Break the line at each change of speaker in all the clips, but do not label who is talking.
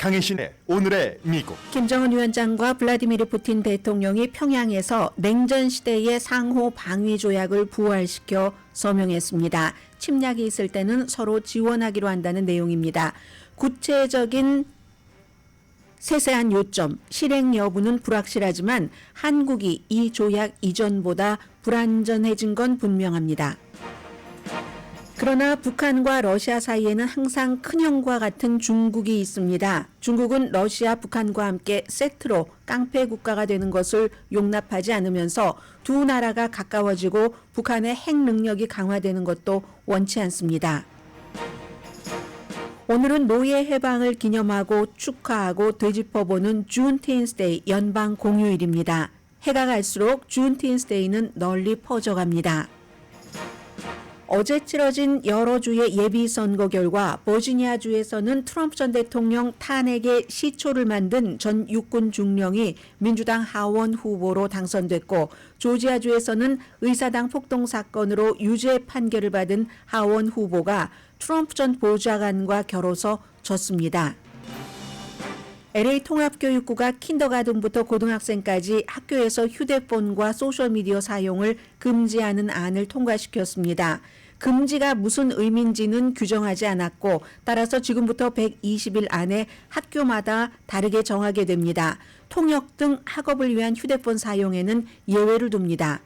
강혜신의 오늘의 미국.
김정은 위원장과 블라디미르 푸틴 대통령이 평양에서 냉전 시대의 상호 방위 조약을 부활시켜 서명했습니다. 침략이 있을 때는 서로 지원하기로 한다는 내용입니다. 구체적인 세세한 요점, 실행 여부는 불확실하지만 한국이 이 조약 이전보다 불안전해진 건 분명합니다. 그러나 북한과 러시아 사이에는 항상 큰형과 같은 중국이 있습니다. 중국은 러시아, 북한과 함께 세트로 깡패 국가가 되는 것을 용납하지 않으면서 두 나라가 가까워지고 북한의 핵 능력이 강화되는 것도 원치 않습니다. 오늘은 노예 해방을 기념하고 축하하고 되짚어보는 준틴스데이 연방 공휴일입니다. 해가 갈수록 준틴스데이는 널리 퍼져갑니다. 어제 치러진 여러 주의 예비선거 결과 버지니아주에서는 트럼프 전 대통령 탄핵의 시초를 만든 전 육군 중령이 민주당 하원 후보로 당선됐고, 조지아주에서는 의사당 폭동 사건으로 유죄 판결을 받은 하원 후보가 트럼프 전 보좌관과 겨뤄서 졌습니다. LA 통합교육부가 킨더가든부터 고등학생까지 학교에서 휴대폰과 소셜미디어 사용을 금지하는 안을 통과시켰습니다. 금지가 무슨 의미인지는 규정하지 않았고, 따라서 지금부터 120일 안에 학교마다 다르게 정하게 됩니다. 통역 등 학업을 위한 휴대폰 사용에는 예외를 둡니다.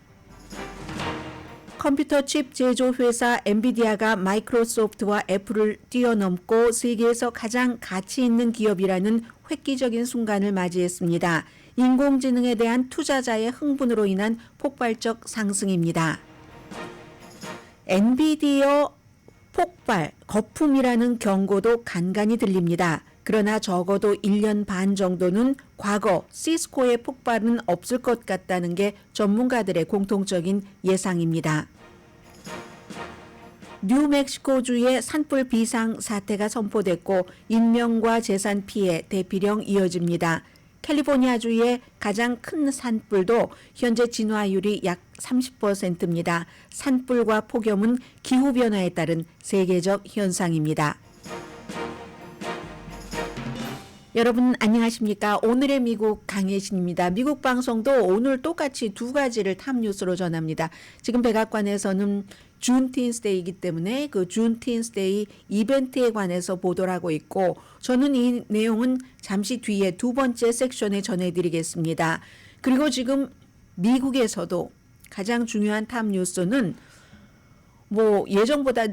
컴퓨터 칩 제조 회사 엔비디아가 마이크로소프트와 애플을 뛰어넘고 세계에서 가장 가치 있는 기업이라는 획기적인 순간을 맞이했습니다. 인공지능에 대한 투자자의 흥분으로 인한 폭발적 상승입니다. 엔비디아 폭발, 거품이라는 경고도 간간히 들립니다. 그러나 적어도 1년 반 정도는 과거 시스코의 폭발은 없을 것 같다는 게 전문가들의 공통적인 예상입니다. 뉴멕시코주의 산불 비상 사태가 선포됐고 인명과 재산 피해 대피령 이어집니다. 캘리포니아주의 가장 큰 산불도 현재 진화율이 약 30%입니다. 산불과 폭염은 기후변화에 따른 세계적 현상입니다. 여러분 안녕하십니까? 오늘의 미국 강혜신입니다. 미국 방송도 오늘 똑같이 두 가지를 탑뉴스로 전합니다. 지금 백악관에서는 준틴스데이이기 때문에 그 준틴스데이 이벤트에 관해서 보도를 하고 있고, 저는 이 내용은 잠시 뒤에 두 번째 섹션에 전해드리겠습니다. 그리고 지금 미국에서도 가장 중요한 탑뉴스는 예정보다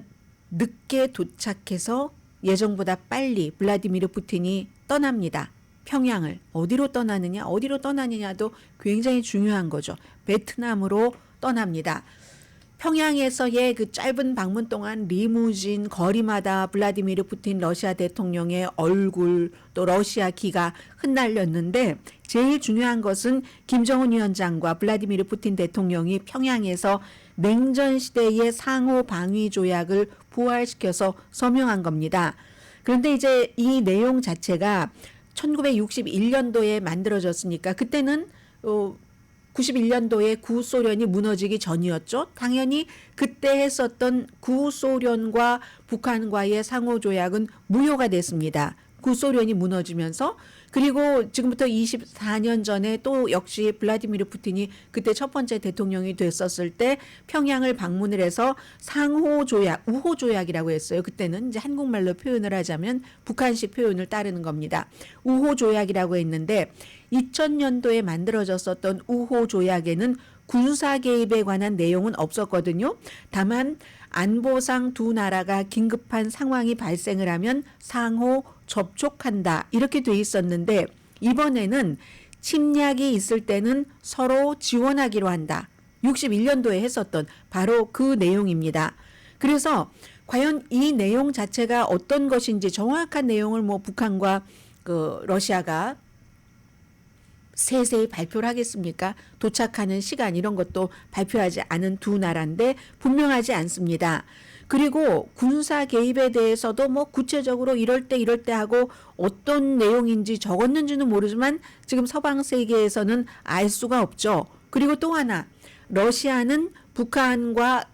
늦게 도착해서 예정보다 빨리 블라디미르 푸틴이 떠납니다. 평양을 어디로 떠나느냐도 굉장히 중요한 거죠. 베트남으로 떠납니다. 평양에서의 그 짧은 방문 동안 리무진 거리마다 블라디미르 푸틴 러시아 대통령의 얼굴 또 러시아 기가 흩날렸는데, 제일 중요한 것은 김정은 위원장과 블라디미르 푸틴 대통령이 평양에서 냉전 시대의 상호 방위 조약을 부활시켜서 서명한 겁니다. 그런데 이제 이 내용 자체가 1961년도에 만들어졌으니까 그때는 91년도에 구소련이 무너지기 전이었죠. 당연히 그때 했었던 구소련과 북한과의 상호조약은 무효가 됐습니다. 구소련이 무너지면서. 그리고 지금부터 24년 전에 또 역시 블라디미르 푸틴이 그때 첫 번째 대통령이 됐었을 때 평양을 방문을 해서 상호조약, 우호조약이라고 했어요. 그때는 이제 한국말로 표현을 하자면 북한식 표현을 따르는 겁니다. 우호조약이라고 했는데 2000년도에 만들어졌었던 우호조약에는 군사 개입에 관한 내용은 없었거든요. 다만 안보상 두 나라가 긴급한 상황이 발생을 하면 상호 접촉한다 이렇게 돼 있었는데, 이번에는 침략이 있을 때는 서로 지원하기로 한다. 61년도에 했었던 바로 그 내용입니다. 그래서 과연 이 내용 자체가 어떤 것인지 정확한 내용을 북한과 러시아가 세세히 발표를 하겠습니까? 도착하는 시간 이런 것도 발표하지 않은 두 나라인데 분명하지 않습니다. 그리고 군사 개입에 대해서도 구체적으로 이럴 때 하고 어떤 내용인지 적었는지는 모르지만 지금 서방 세계에서는 알 수가 없죠. 그리고 또 하나, 러시아는 북한과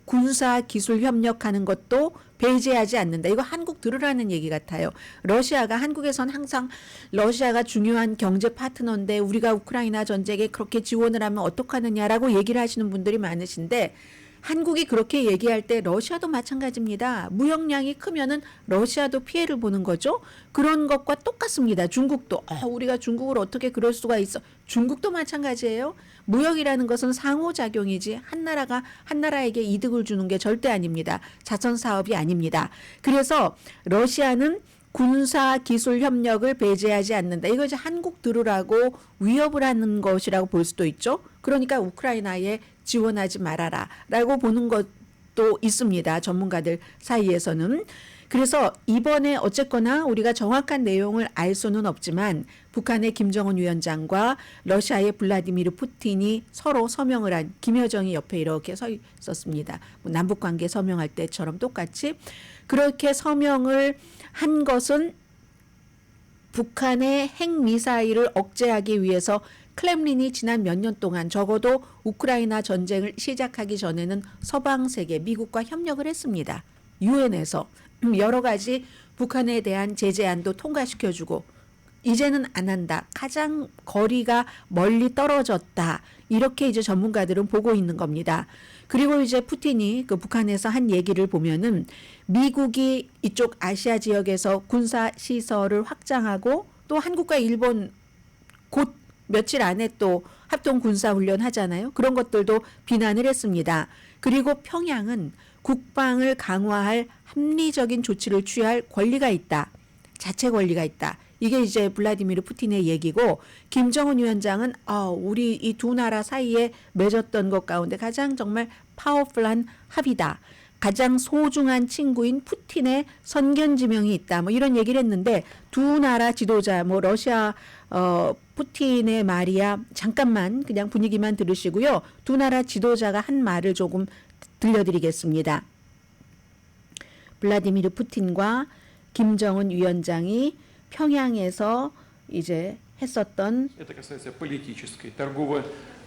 군사 기술 협력하는 것도 배제하지 않는다. 이거 한국 들으라는 얘기 같아요. 러시아가 한국에선 항상 러시아가 중요한 경제 파트너인데 우리가 우크라이나 전쟁에 그렇게 지원을 하면 어떡하느냐라고 얘기를 하시는 분들이 많으신데 한국이 그렇게 얘기할 때 러시아도 마찬가지입니다. 무역량이 크면은 러시아도 피해를 보는 거죠. 그런 것과 똑같습니다. 중국도 우리가 중국을 어떻게 그럴 수가 있어. 중국도 마찬가지예요. 무역이라는 것은 상호작용이지 한 나라가 한 나라에게 이득을 주는 게 절대 아닙니다. 자선 사업이 아닙니다. 그래서 러시아는 군사 기술 협력을 배제하지 않는다. 이거 이제 한국 들으라고 위협을 하는 것이라고 볼 수도 있죠. 그러니까 우크라이나에 지원하지 말아라라고 보는 것도 있습니다. 전문가들 사이에서는. 그래서 이번에 어쨌거나 우리가 정확한 내용을 알 수는 없지만 북한의 김정은 위원장과 러시아의 블라디미르 푸틴이 서로 서명을 한 김여정이 옆에 이렇게 서 있었습니다. 남북관계 서명할 때처럼 똑같이 그렇게 서명을 한 것은 북한의 핵미사일을 억제하기 위해서 클렘린이 지난 몇 년 동안 적어도 우크라이나 전쟁을 시작하기 전에는 서방 세계, 미국과 협력을 했습니다. 유엔에서 여러 가지 북한에 대한 제재안도 통과시켜주고 이제는 안 한다. 가장 거리가 멀리 떨어졌다. 이렇게 이제 전문가들은 보고 있는 겁니다. 그리고 이제 푸틴이 그 북한에서 한 얘기를 보면은 미국이 이쪽 아시아 지역에서 군사 시설을 확장하고 또 한국과 일본 곧 며칠 안에 또 합동 군사 훈련 하잖아요. 그런 것들도 비난을 했습니다. 그리고 평양은 국방을 강화할 합리적인 조치를 취할 권리가 있다. 자체 권리가 있다. 이게 이제 블라디미르 푸틴의 얘기고 김정은 위원장은 우리 이 두 나라 사이에 맺었던 것 가운데 가장 정말 파워풀한 합의다. 가장 소중한 친구인 푸틴의 선견지명이 있다. 뭐 이런 얘기를 했는데 두 나라 지도자 러시아 푸틴의 말이야. 잠깐만 그냥 분위기만 들으시고요. 두 나라 지도자가 한 말을 조금 들려드리겠습니다. 블라디미르 푸틴과 김정은 위원장이 평양에서 이제 했었던
Это касается политической, торговой,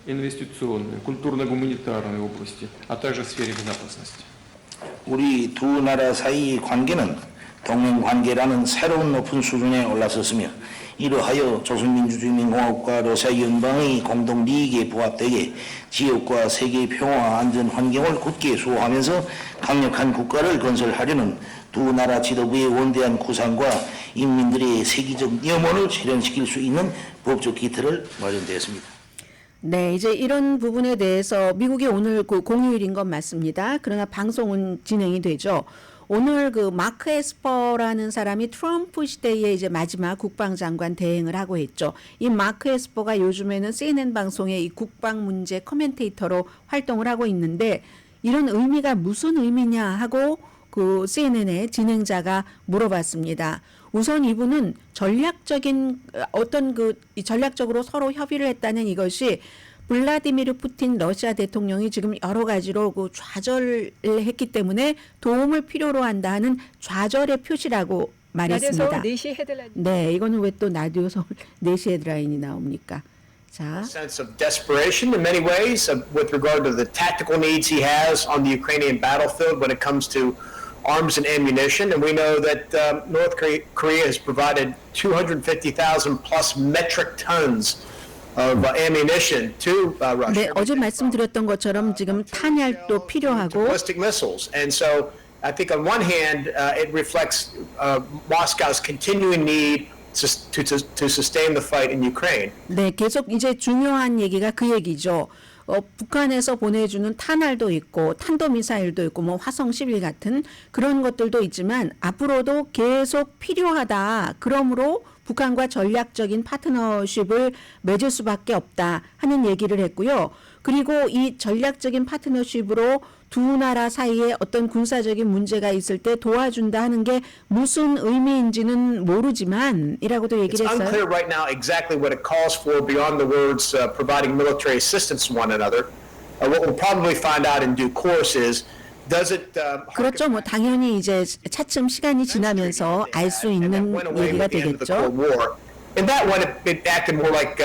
инвестиционной, культурно-гуманитарной области, а также в сфере безопасности.
우리 두 나라 사이의 관계는 동맹 관계라는 새로운 높은 수준에 올라섰으며 이러하여 조선민주주의인민공화국과 러시아 연방의 공동利益에 부합되게 지역과 세계의 평화와 안전 환경을 굳게 수호하면서 강력한 국가를 건설하려는 두 나라 지도부의 원대한 구상과 인민들의 세계적 염원을 실현시킬 수 있는 법적 기틀을 마련되었습니다.
네, 이제 이런 부분에 대해서 미국이 오늘 그 공휴일인 건 맞습니다. 그러나 방송은 진행이 되죠. 오늘 그 마크 에스퍼라는 사람이 트럼프 시대에 이제 마지막 국방장관 대행을 하고 있죠. 이 마크 에스퍼가 요즘에는 CNN 방송의 이 국방 문제 코멘테이터로 활동을 하고 있는데 이런 의미가 무슨 의미냐 하고 그 CNN의 진행자가 물어봤습니다. 우선 이분은 전략적인 전략적으로 서로 협의를 했다는 이것이 블라디미르 푸틴 러시아 대통령이 지금 여러 가지로 그 좌절을 했기 때문에 도움을 필요로 한다 하는 좌절의 표시라고 말했습니다.
라디오 서울 4시 헤드라인.
네, 이거는 왜 또 라디오 서울 4시 헤드라인이 나옵니까? 자,
sense of desperation in many ways with regard to the tactical needs he has on the Ukrainian battlefield when it comes to arms and ammunition. And we know that North Korea has provided 250,000 plus metric tons of ammunition to Russia.
네, 어제 말씀드렸던 것처럼 지금 탄약도 필요하고
ballistic missiles. And so I think on one hand, it reflects Moscow's continuing need to sustain the fight in Ukraine.
네, 계속 이제 중요한 얘기가 그 얘기죠. 북한에서 보내주는 탄알도 있고 탄도미사일도 있고 뭐 화성 11 같은 그런 것들도 있지만 앞으로도 계속 필요하다. 그러므로 북한과 전략적인 파트너십을 맺을 수밖에 없다 하는 얘기를 했고요. 그리고 이 전략적인 파트너십으로 두 나라 사이에 어떤 군사적인 문제가 있을 때 도와준다 하는 게 무슨 의미인지는 모르지만 이라고도 얘기를
It's
했어요.
unclear right now exactly what it calls for beyond the words providing military assistance to one another. What we'll probably find out in due course is does it
그렇죠. 뭐 당연히 이제 차츰 시간이 지나면서 알 수 있는 얘기가 되겠죠.
in that one, it acted more like,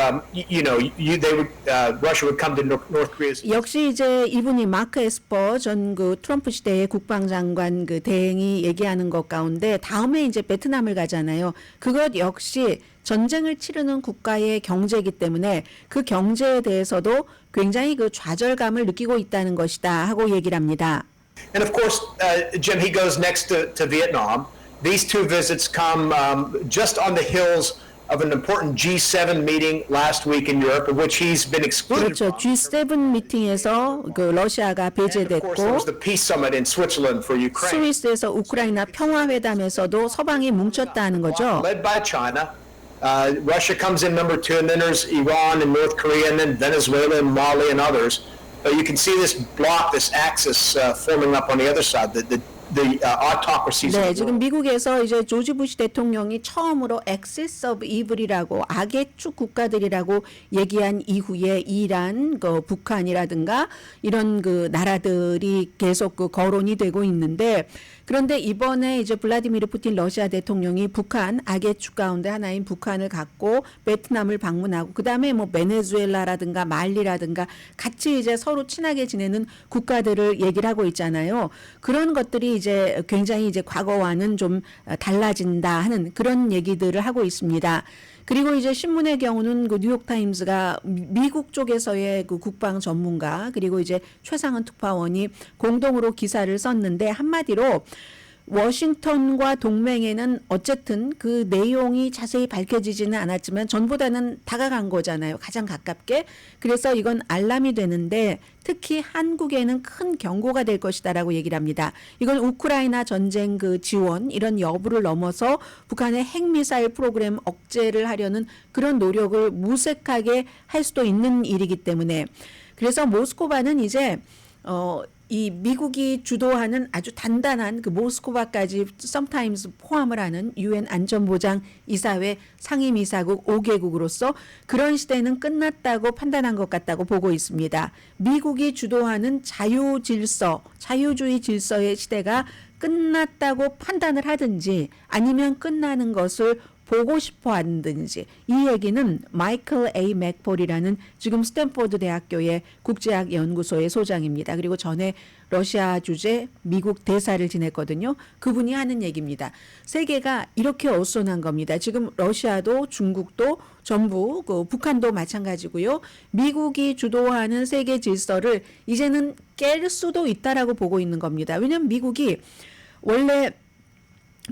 Russia would come to North Korea's.
역시 이제 이분이 마크 에스퍼 전 그 트럼프 시대의 국방장관 그 대행이 얘기하는 것 가운데 다음에 이제 베트남을 가잖아요. 그것 역시 전쟁을 치르는 국가의 경제이기 때문에 그 경제에 대해서도 굉장히 그 좌절감을 느끼고 있다는 것이다 하고 얘기를 합니다.
And of course, Jim, he goes next to Vietnam. These two visits come just on the heels of an important G7 meeting last week in Europe, in which he's been excluded
그렇죠.
from.
G7 미팅에서 그 러시아가
And of course, there
배제됐고
was the peace summit in Switzerland for Ukraine,
스위스에서 우크라이나 평화회담에서도 서방이 뭉쳤다는 거죠.
led by China. Russia comes in number 2, and then there's Iran and North Korea, and then Venezuela and Mali and others. You can see this block, this axis forming up on the other side. The autocracies.
네,
of the
지금
world.
미국에서 이제 조지 부시 대통령이 처음으로 Axis of Evil이라고 악의 축 국가들이라고 얘기한 이후에 이란, 그 북한이라든가 이런 그 나라들이 계속 그 거론이 되고 있는데 그런데 이번에 이제 블라디미르 푸틴 러시아 대통령이 북한 악의 축 가운데 하나인 북한을 갖고 베트남을 방문하고 그다음에 뭐 베네수엘라라든가 말리라든가 같이 이제 서로 친하게 지내는 국가들을 얘기를 하고 있잖아요. 그런 것들이 이제 굉장히 이제 과거와는 좀 달라진다 하는 그런 얘기들을 하고 있습니다. 그리고 이제 신문의 경우는 그 뉴욕타임스가 미국 쪽에서의 그 국방 전문가 그리고 이제 최상은 특파원이 공동으로 기사를 썼는데 한마디로 워싱턴과 동맹에는 어쨌든 그 내용이 자세히 밝혀지지는 않았지만 전보다는 다가간 거잖아요. 가장 가깝게. 그래서 이건 알람이 되는데 특히 한국에는 큰 경고가 될 것이다라고 얘기를 합니다. 이건 우크라이나 전쟁 그 지원 이런 여부를 넘어서 북한의 핵미사일 프로그램 억제를 하려는 그런 노력을 무색하게 할 수도 있는 일이기 때문에 그래서 모스크바는 이제 이 미국이 주도하는 아주 단단한 그 모스크바까지 sometimes 포함을 하는 유엔 안전보장 이사회 상임이사국 5개국으로서 그런 시대는 끝났다고 판단한 것 같다고 보고 있습니다. 미국이 주도하는 자유주의 질서의 시대가 끝났다고 판단을 하든지 아니면 끝나는 것을 보고 싶어 하든지 이 얘기는 마이클 A. 맥폴이라는 지금 스탠포드 대학교의 국제학 연구소의 소장입니다. 그리고 전에 러시아 주재 미국 대사를 지냈거든요. 그분이 하는 얘기입니다. 세계가 이렇게 어수선한 겁니다. 지금 러시아도 중국도 전부 그 북한도 마찬가지고요. 미국이 주도하는 세계 질서를 이제는 깰 수도 있다라고 보고 있는 겁니다. 왜냐하면 미국이 원래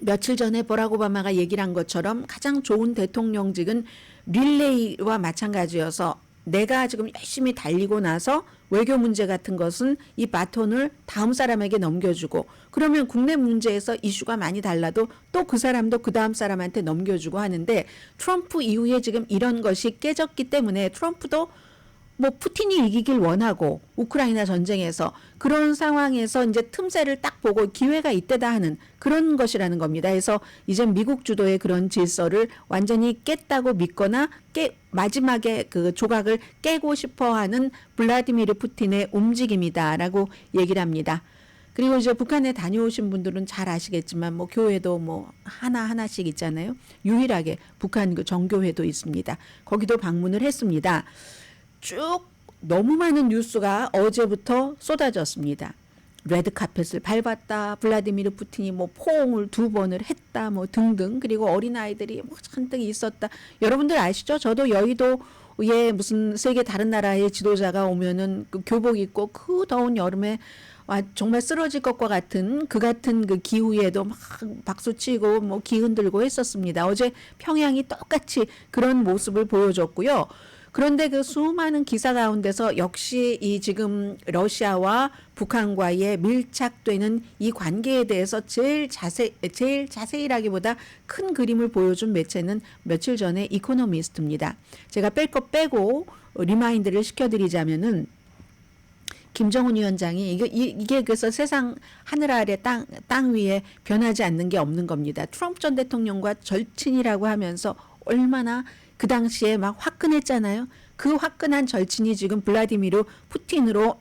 며칠 전에 버락 오바마가 얘기를 한 것처럼 가장 좋은 대통령직은 릴레이와 마찬가지여서 내가 지금 열심히 달리고 나서 외교 문제 같은 것은 이 바톤을 다음 사람에게 넘겨주고 그러면 국내 문제에서 이슈가 많이 달라도 또 그 사람도 그 다음 사람한테 넘겨주고 하는데 트럼프 이후에 지금 이런 것이 깨졌기 때문에 트럼프도 뭐 푸틴이 이기길 원하고 우크라이나 전쟁에서 그런 상황에서 이제 틈새를 딱 보고 기회가 이때다 하는 그런 것이라는 겁니다. 그래서 이제 미국 주도의 그런 질서를 완전히 깼다고 믿거나 마지막에 그 조각을 깨고 싶어하는 블라디미르 푸틴의 움직임이다라고 얘기를 합니다. 그리고 이제 북한에 다녀오신 분들은 잘 아시겠지만 뭐 교회도 뭐 하나씩 있잖아요. 유일하게 북한 그 정교회도 있습니다. 거기도 방문을 했습니다. 쭉 너무 많은 뉴스가 어제부터 쏟아졌습니다. 레드카펫을 밟았다. 블라디미르 푸틴이 뭐 포옹을 2번을 했다. 뭐 등등. 그리고 어린아이들이 뭐 잔뜩 있었다. 여러분들 아시죠? 저도 여의도에 무슨 세계 다른 나라의 지도자가 오면은 그 교복 입고 그 더운 여름에 정말 쓰러질 것과 같은 그 기후에도 막 박수치고 뭐 기 흔들고 했었습니다. 어제 평양이 똑같이 그런 모습을 보여줬고요. 그런데 그 수많은 기사 가운데서 역시 이 지금 러시아와 북한과의 밀착되는 이 관계에 대해서 제일 자세히라기보다 큰 그림을 보여준 매체는 며칠 전에 이코노미스트입니다. 제가 뺄 거 빼고 리마인드를 시켜드리자면은 김정은 위원장이 이게 그래서 세상 하늘 아래 땅 위에 변하지 않는 게 없는 겁니다. 트럼프 전 대통령과 절친이라고 하면서 얼마나 그 당시에 막 화끈했잖아요. 그 화끈한 절친이 지금 블라디미르 푸틴으로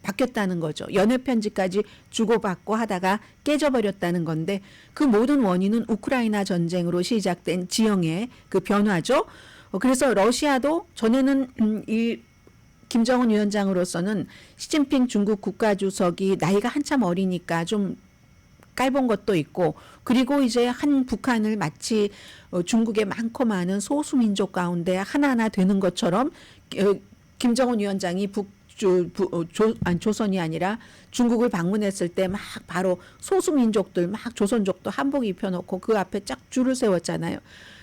바뀌었다는 거죠. 연애 편지까지 주고받고 하다가 깨져버렸다는 건데 그 모든 원인은 우크라이나 전쟁으로 시작된 지형의 그 변화죠. 그래서 러시아도 전에는 이 김정은 위원장으로서는 시진핑 중국 국가주석이 나이가 한참 어리니까 좀 깔본 것도 있고 그리고 이제 한 북한을 마치 중국의 많고 많은 소수민족 가운데 하나하나 되는 것처럼 김정은 위원장이 조선이 아니라 중국을 방문했을 때 막 바로 소수민족들 막 조선족도 한복 입혀놓고 그 앞에 쫙 줄을 세웠잖아요.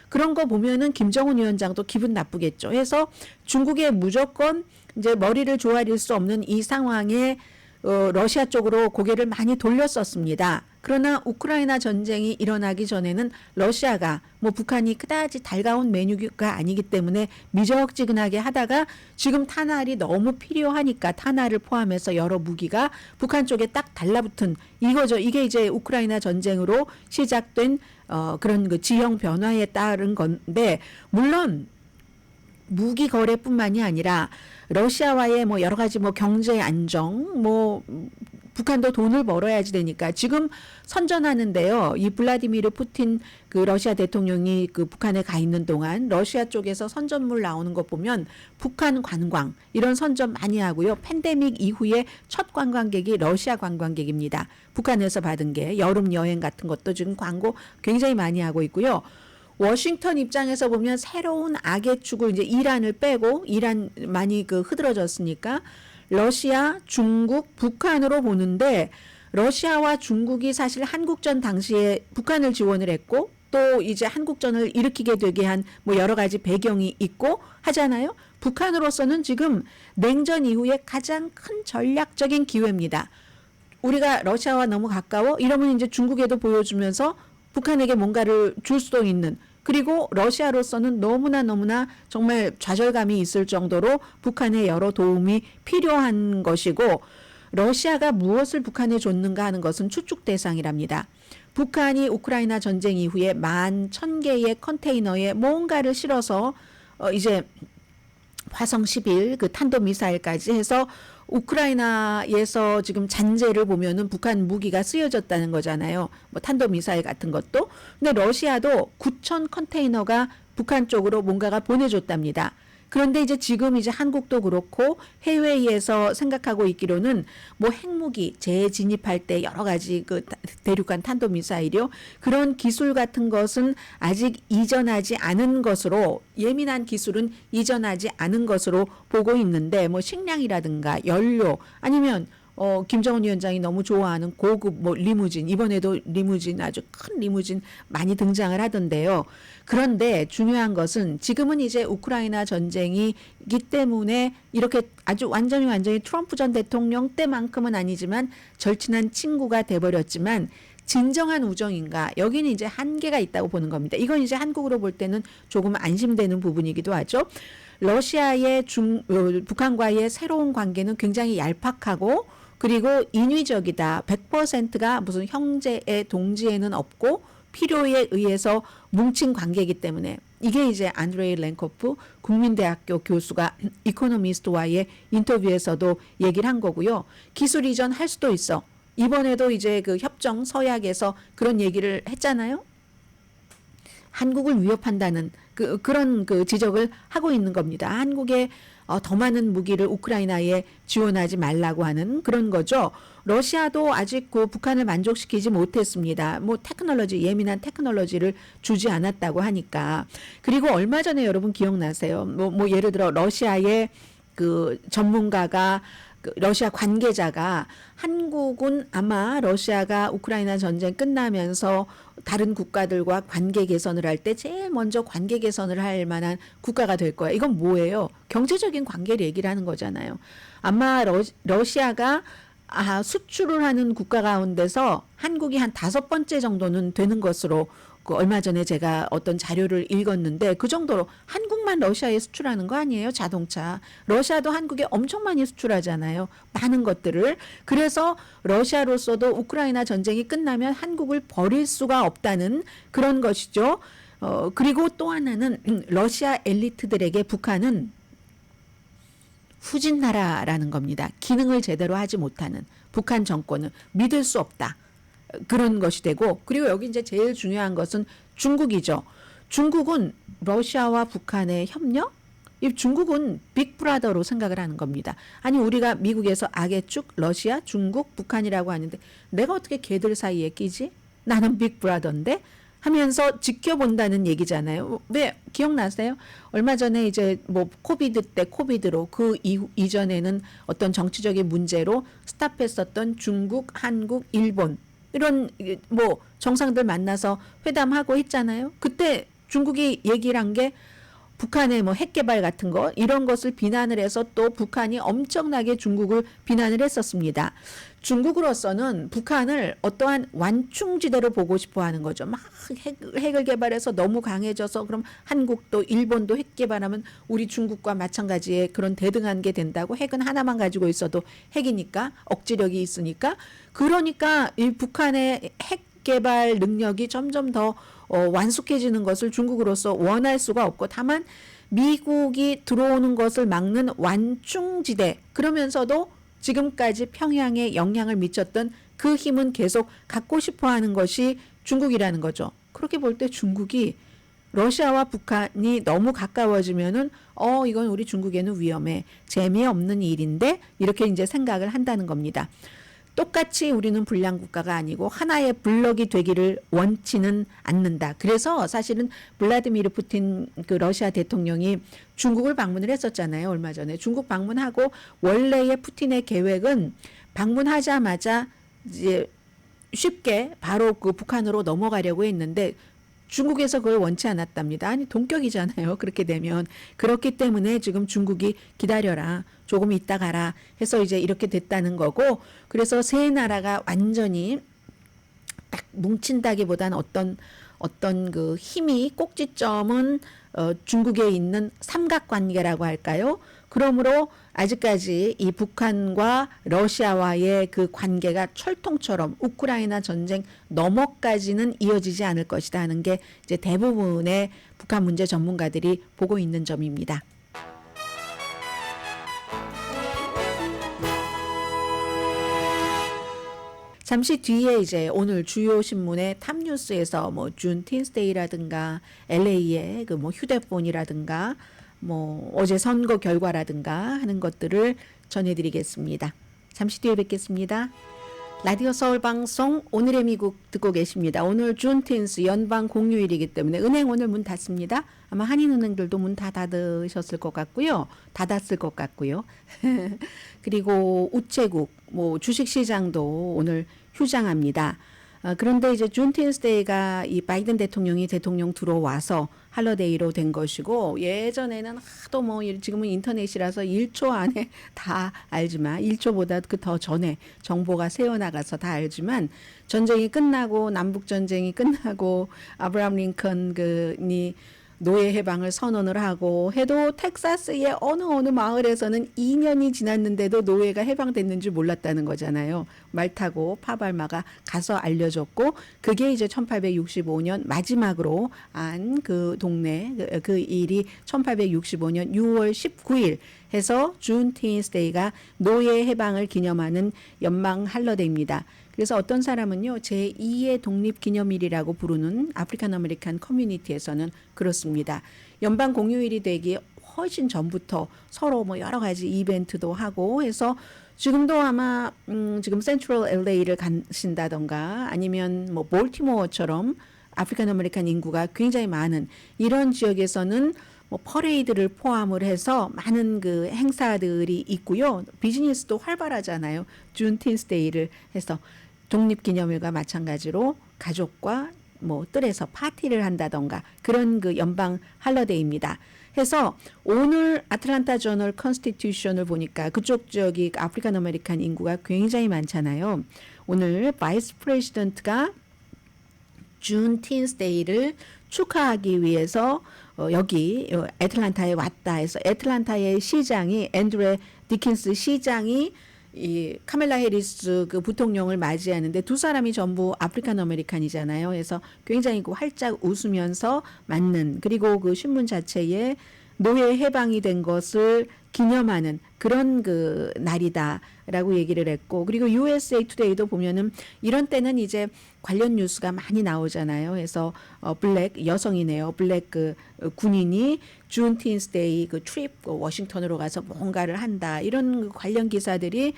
그런 거 보면은 김정은 위원장도 기분 나쁘겠죠. 해서 중국에 무조건 이제 머리를 조아릴 수 없는 이 상황에 러시아 쪽으로 고개를 많이 돌렸었습니다. 그러나 우크라이나 전쟁이 일어나기 전에는 러시아가 뭐 북한이 그다지 달가운 메뉴가 아니기 때문에 미적지근하게 하다가 지금 탄알이 너무 필요하니까 탄알을 포함해서 여러 무기가 북한 쪽에 딱 달라붙은 이거죠. 이게 이제 우크라이나 전쟁으로 시작된 그런 그 지형 변화에 따른 건데 물론 무기 거래뿐만이 아니라 러시아와의 뭐 여러 가지 뭐 경제 안정 뭐 북한도 돈을 벌어야지 되니까 지금 선전하는데요. 이 블라디미르 푸틴 그 러시아 대통령이 그 북한에 가 있는 동안 러시아 쪽에서 선전물 나오는 거 보면 북한 관광 이런 선전 많이 하고요. 팬데믹 이후에 첫 관광객이 러시아 관광객입니다. 북한에서 받은 게 여름 여행 같은 것도 지금 광고 굉장히 많이 하고 있고요. 워싱턴 입장에서 보면 새로운 악의 축을 이제 이란을 빼고 이란 많이 그 흐드러졌으니까 러시아, 중국, 북한으로 보는데 러시아와 중국이 사실 한국전 당시에 북한을 지원을 했고 또 이제 한국전을 일으키게 되게 한 뭐 여러 가지 배경이 있고 하잖아요. 북한으로서는 지금 냉전 이후에 가장 큰 전략적인 기회입니다. 우리가 러시아와 너무 가까워 이러면 이제 중국에도 보여주면서 북한에게 뭔가를 줄 수도 있는 그리고 러시아로서는 너무나 정말 좌절감이 있을 정도로 북한의 여러 도움이 필요한 것이고 러시아가 무엇을 북한에 줬는가 하는 것은 추측 대상이랍니다. 북한이 우크라이나 전쟁 이후에 11,000개의 컨테이너에 뭔가를 실어서 이제 화성 11 그 탄도미사일까지 해서 우크라이나에서 지금 잔재를 보면은 북한 무기가 쓰여졌다는 거잖아요. 뭐 탄도미사일 같은 것도. 근데 러시아도 9,000 컨테이너가 북한 쪽으로 뭔가가 보내줬답니다. 그런데 이제 지금 이제 한국도 그렇고 해외에서 생각하고 있기로는 뭐 핵무기 재진입할 때 여러 가지 그 대륙간 탄도미사일이요. 그런 기술 같은 것은 아직 이전하지 않은 것으로 예민한 기술은 이전하지 않은 것으로 보고 있는데 뭐 식량이라든가 연료 아니면 김정은 위원장이 너무 좋아하는 고급 뭐 리무진 이번에도 리무진 아주 큰 리무진 많이 등장을 하던데요. 그런데 중요한 것은 지금은 이제 우크라이나 전쟁이기 때문에 이렇게 아주 완전히 트럼프 전 대통령 때만큼은 아니지만 절친한 친구가 돼버렸지만 진정한 우정인가 여기는 이제 한계가 있다고 보는 겁니다. 이건 이제 한국으로 볼 때는 조금 안심되는 부분이기도 하죠. 러시아의 북한과의 새로운 관계는 굉장히 얄팍하고 그리고 인위적이다. 100%가 무슨 형제의 동지에는 없고 필요에 의해서 뭉친 관계이기 때문에 이게 이제 안드레이 랭코프 국민대학교 교수가 이코노미스트와의 인터뷰에서도 얘기를 한 거고요. 기술 이전 할 수도 있어. 이번에도 이제 그 협정 서약에서 그런 얘기를 했잖아요. 한국을 위협한다는 그런 지적을 하고 있는 겁니다. 한국의 더 많은 무기를 우크라이나에 지원하지 말라고 하는 그런 거죠. 러시아도 아직 그 북한을 만족시키지 못했습니다. 뭐 테크놀로지 예민한 테크놀로지를 주지 않았다고 하니까. 그리고 얼마 전에 여러분 기억나세요? 뭐 예를 들어 러시아의 그 전문가가 러시아 관계자가 한국은 아마 러시아가 우크라이나 전쟁 끝나면서 다른 국가들과 관계 개선을 할 때 제일 먼저 관계 개선을 할 만한 국가가 될 거야. 이건 뭐예요? 경제적인 관계를 얘기를 하는 거잖아요. 아마 러시아가 수출을 하는 국가 가운데서 한국이 한 5번째 정도는 되는 것으로 얼마 전에 제가 어떤 자료를 읽었는데 그 정도로 한국만 러시아에 수출하는 거 아니에요? 자동차. 러시아도 한국에 엄청 많이 수출하잖아요. 많은 것들을. 그래서 러시아로서도 우크라이나 전쟁이 끝나면 한국을 버릴 수가 없다는 그런 것이죠. 그리고 또 하나는 러시아 엘리트들에게 북한은 후진 나라라는 겁니다. 기능을 제대로 하지 못하는 북한 정권은 믿을 수 없다. 그런 것이 되고, 그리고 여기 이제 제일 중요한 것은 중국이죠. 중국은 러시아와 북한의 협력? 이 중국은 빅브라더로 생각을 하는 겁니다. 아니 우리가 미국에서 악의 축 러시아, 중국, 북한이라고 하는데 내가 어떻게 걔들 사이에 끼지? 나는 빅브라더인데? 하면서 지켜본다는 얘기잖아요. 왜 기억나세요? 얼마 전에 이제 뭐 코비드 때 코비드로 그 이전에는 어떤 정치적인 문제로 스탑했었던 중국, 한국, 일본 이런 뭐 정상들 만나서 회담하고 했잖아요. 그때 중국이 얘기를 한 게 북한의 뭐 핵 개발 같은 거 이런 것을 비난을 해서 또 북한이 엄청나게 중국을 비난을 했었습니다. 중국으로서는 북한을 어떠한 완충지대로 보고 싶어 하는 거죠. 막 핵을 개발해서 너무 강해져서 그럼 한국도 일본도 핵 개발하면 우리 중국과 마찬가지의 그런 대등한 게 된다고. 핵은 하나만 가지고 있어도 핵이니까 억지력이 있으니까. 그러니까 이 북한의 핵 개발 능력이 점점 더 완숙해지는 것을 중국으로서 원할 수가 없고, 다만 미국이 들어오는 것을 막는 완충지대, 그러면서도 지금까지 평양에 영향을 미쳤던 그 힘은 계속 갖고 싶어 하는 것이 중국이라는 거죠. 그렇게 볼 때 중국이 러시아와 북한이 너무 가까워지면은 이건 우리 중국에는 위험해, 재미없는 일인데 이렇게 이제 생각을 한다는 겁니다. 똑같이 우리는 불량 국가가 아니고 하나의 블록이 되기를 원치는 않는다. 그래서 사실은 블라디미르 푸틴 그 러시아 대통령이 중국을 방문을 했었잖아요. 얼마 전에 중국 방문하고, 원래의 푸틴의 계획은 방문하자마자 이제 쉽게 바로 그 북한으로 넘어가려고 했는데 중국에서 그걸 원치 않았답니다. 아니 동격이잖아요. 그렇게 되면. 그렇기 때문에 지금 중국이 기다려라, 조금 있다 가라 해서 이제 이렇게 됐다는 거고, 그래서 세 나라가 완전히 딱 뭉친다기보다는 어떤 그 힘이 꼭지점은 중국에 있는 삼각관계라고 할까요? 그러므로 아직까지 이 북한과 러시아와의 그 관계가 철통처럼 우크라이나 전쟁 넘어까지는 이어지지 않을 것이다 하는 게 이제 대부분의 북한 문제 전문가들이 보고 있는 점입니다. 잠시 뒤에 이제 오늘 주요 신문의 탑뉴스에서 뭐 준틴스데이라든가 LA의 그 뭐 휴대폰이라든가 뭐 어제 선거 결과라든가 하는 것들을 전해드리겠습니다. 잠시 뒤에 뵙겠습니다. 라디오 서울 방송 오늘의 미국 듣고 계십니다. 오늘 준틴스 연방 공휴일이기 때문에 은행 오늘 문 닫습니다. 아마 한인은행들도 문 다 닫으셨을 것 같고요. 닫았을 것 같고요. 그리고 우체국, 뭐 주식시장도 오늘 휴장합니다. 그런데 이제 준틴스데이가 이 바이든 대통령이 대통령 들어와서 할러데이로 된 것이고, 예전에는 하도 뭐 지금은 인터넷이라서 1초 안에 다 알지만 1초보다 그 더 전에 정보가 새어나가서 다 알지만, 전쟁이 끝나고 남북 전쟁이 끝나고 아브라함 링컨이 노예 해방을 선언을 하고 해도 텍사스의 어느 마을에서는 2년이 지났는데도 노예가 해방됐는지 몰랐다는 거잖아요. 말 타고 파발마가 가서 알려줬고, 그게 이제 1865년 마지막으로 안 그 동네 그 일이 1865년 6월 19일 해서 준틴스데이가 노예 해방을 기념하는 연방 할러데이입니다. 그래서 어떤 사람은요, 제2의 독립기념일이라고 부르는 아프리칸 아메리칸 커뮤니티에서는 그렇습니다. 연방 공휴일이 되기 훨씬 전부터 서로 뭐 여러 가지 이벤트도 하고 해서 지금도 아마 지금 센트럴 LA를 가신다던가 아니면 뭐 볼티모어처럼 아프리칸 아메리칸 인구가 굉장히 많은 이런 지역에서는 뭐 퍼레이드를 포함을 해서 많은 그 행사들이 있고요. 비즈니스도 활발하잖아요. 준틴스데이를 해서 독립기념일과 마찬가지로 가족과 뭐 뜰에서 파티를 한다던가 그런 그 연방 할러데이입니다. 해서 오늘 아틀란타 저널 컨스티튜션을 보니까 그쪽 지역이 아프리칸 아메리칸 인구가 굉장히 많잖아요. 오늘 바이스 프레지던트가 준틴스데이를 축하하기 위해서 여기 애틀란타에 왔다 해서 애틀란타의 시장이 앤드레 디킨스 시장이 이 카멜라 해리스 그 부통령을 맞이하는데 두 사람이 전부 아프리칸 아메리칸이잖아요. 그래서 굉장히 그 활짝 웃으면서 맞는, 그리고 그 신문 자체에 노예 해방이 된 것을 기념하는 그런 그 날이다라고 얘기를 했고, 그리고 USA 투데이도 보면은 이런 때는 이제 관련 뉴스가 많이 나오잖아요. 그래서 블랙 여성이네요. 블랙 그 군인이 준틴스 데이 그 트립 워싱턴으로 가서 뭔가를 한다, 이런 관련 기사들이